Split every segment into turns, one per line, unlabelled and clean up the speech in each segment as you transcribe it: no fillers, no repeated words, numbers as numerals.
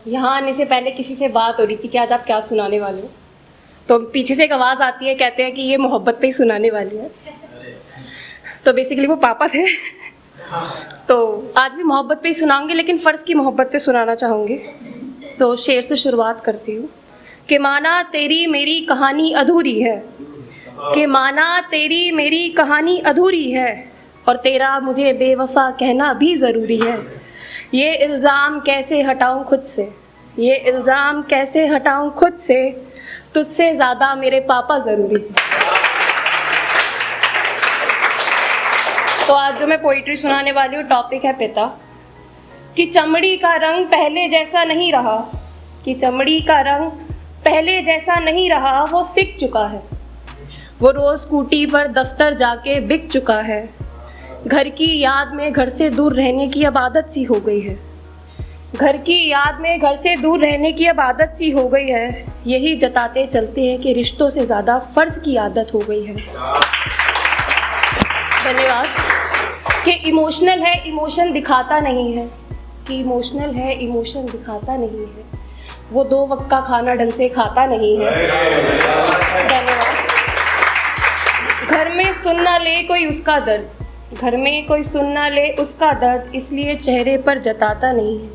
यहाँ आने से पहले किसी से बात हो रही थी कि आज आप क्या सुनाने वाले हो, तो पीछे से एक आवाज़ आती है, कहते हैं कि ये मोहब्बत पे ही सुनाने वाली है। तो बेसिकली वो पापा थे। तो आज भी मोहब्बत पे ही सुनाऊंगी, लेकिन फ़र्ज़ की मोहब्बत पे सुनाना चाहूँगी। तो शेर से शुरुआत करती हूँ कि माना तेरी मेरी कहानी अधूरी है, कि माना तेरी मेरी कहानी अधूरी है, और तेरा मुझे बेवफ़ा कहना भी ज़रूरी है। ये इल्ज़ाम कैसे हटाऊं खुद से, ये इल्ज़ाम कैसे हटाऊं खुद से, तुझसे ज़्यादा मेरे पापा ज़रूरी है। तो आज जो मैं पोइट्री सुनाने वाली हूँ, टॉपिक है पिता। कि चमड़ी का रंग पहले जैसा नहीं रहा, कि चमड़ी का रंग पहले जैसा नहीं रहा, वो सिक चुका है। वो रोज़ स्कूटी पर दफ्तर जाके बिक चुका है। घर की याद में घर से दूर रहने की अब आदत सी हो गई है। घर की याद में घर से दूर रहने की अब आदत सी हो गई है। यही जताते चलते हैं कि रिश्तों से ज़्यादा फ़र्ज़ की आदत हो गई है। धन्यवाद। कि इमोशनल है, इमोशन दिखाता नहीं है, कि इमोशनल है, इमोशन दिखाता नहीं है। वो 2 वक्त का खाना ढंग से खाता नहीं है। धन्यवाद। घर में सुन ना ले कोई उसका दर्द, घर में कोई सुन ना ले उसका दर्द, इसलिए चेहरे पर जताता नहीं है।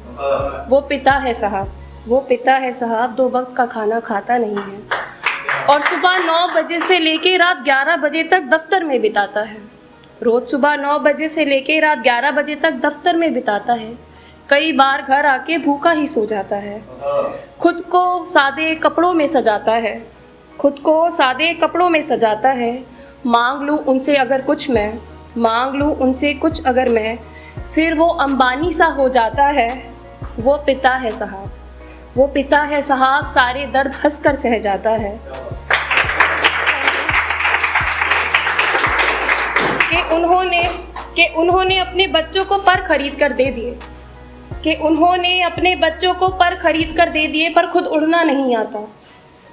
वो पिता है साहब, वो पिता है साहब, 2 वक्त का खाना खाता नहीं है। और सुबह 9 बजे से लेके रात 11 बजे तक दफ्तर में बिताता है। रोज़ सुबह 9 बजे से लेके रात 11 बजे तक दफ्तर में बिताता है। कई बार घर आके भूखा ही सो जाता है। खुद को सादे कपड़ों में सजाता है, खुद को सादे कपड़ों में सजाता है। मांग लूँ उनसे अगर कुछ मैं, मांग लूँ उनसे कुछ अगर मैं, फिर वो अंबानी सा हो जाता है। वो पिता है साहब, वो पिता है साहब, सारे दर्द हंसकर सह जाता है। कि उन्होंने अपने बच्चों को पर खरीद कर दे दिए, कि उन्होंने अपने बच्चों को पर खरीद कर दे दिए, पर खुद उड़ना नहीं आता।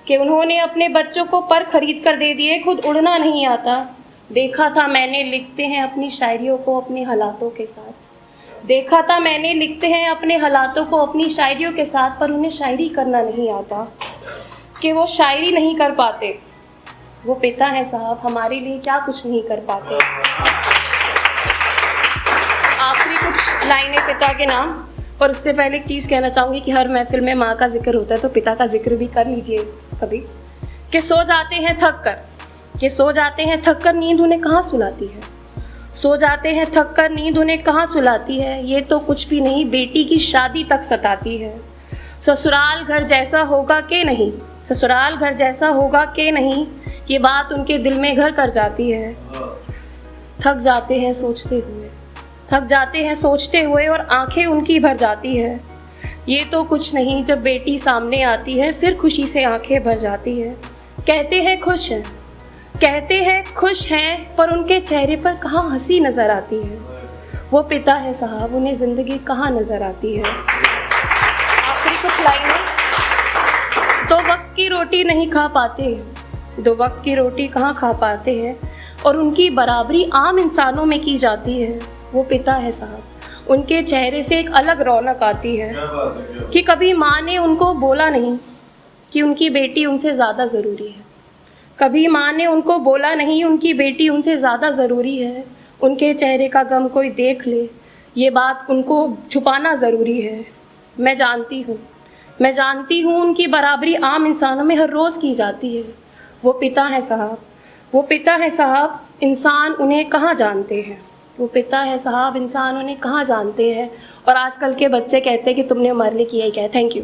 कि उन्होंने अपने बच्चों को पर खरीद कर दे दिए, खुद उड़ना नहीं आता। देखा था मैंने लिखते हैं अपनी शायरियों को अपने हालातों के साथ, देखा था मैंने लिखते हैं अपने हालातों को अपनी शायरियों के साथ, पर उन्हें शायरी करना नहीं आता। कि वो शायरी नहीं कर पाते। वो पिता है साहब, हमारे लिए क्या कुछ नहीं कर पाते। आखिरी कुछ लाइनें पिता के नाम। और उससे पहले एक चीज़ कहना चाहूँगी कि हर महफिल में माँ का जिक्र होता है, तो पिता का जिक्र भी कर लीजिए कभी। कि सो जाते हैं थक कर, कि सो जाते हैं थक कर, नींद उन्हें कहाँ सुलाती है। सो जाते हैं थक कर, नींद उन्हें कहाँ सुलाती है। ये तो कुछ भी नहीं, बेटी की शादी तक सताती है। ससुराल घर जैसा होगा कि नहीं, ससुराल घर जैसा होगा कि नहीं, ये बात उनके दिल में घर कर जाती है। थक जाते हैं सोचते हुए, थक जाते हैं सोचते हुए, और आंखें उनकी भर जाती है। ये तो कुछ नहीं, जब बेटी सामने आती है, फिर खुशी से आंखें भर जाती है। कहते हैं खुश हैं, कहते हैं खुश हैं, पर उनके चेहरे पर कहाँ हंसी नज़र आती है। वो पिता है साहब, उन्हें ज़िंदगी कहाँ नज़र आती है। आखिरी कुछ लाइनें। 2 वक्त की रोटी नहीं खा पाते, 2 वक्त की रोटी कहाँ खा पाते हैं, और उनकी बराबरी आम इंसानों में की जाती है। वो पिता है साहब, उनके चेहरे से एक अलग रौनक आती है। कि कभी माँ ने उनको बोला नहीं कि उनकी बेटी उनसे ज़्यादा ज़रूरी है, कभी माँ ने उनको बोला नहीं उनकी बेटी उनसे ज़्यादा ज़रूरी है। उनके चेहरे का गम कोई देख ले, ये बात उनको छुपाना ज़रूरी है। मैं जानती हूँ, मैं जानती हूँ, उनकी बराबरी आम इंसानों में हर रोज़ की जाती है। वो पिता है साहब, वो पिता है साहब, इंसान उन्हें कहाँ जानते हैं। वो पिता है साहब, इंसान उन्हें कहाँ जानते हैं। और आजकल के बच्चे कहते हैं कि तुमने हमारे लिए किया ही क्या है। Thank you.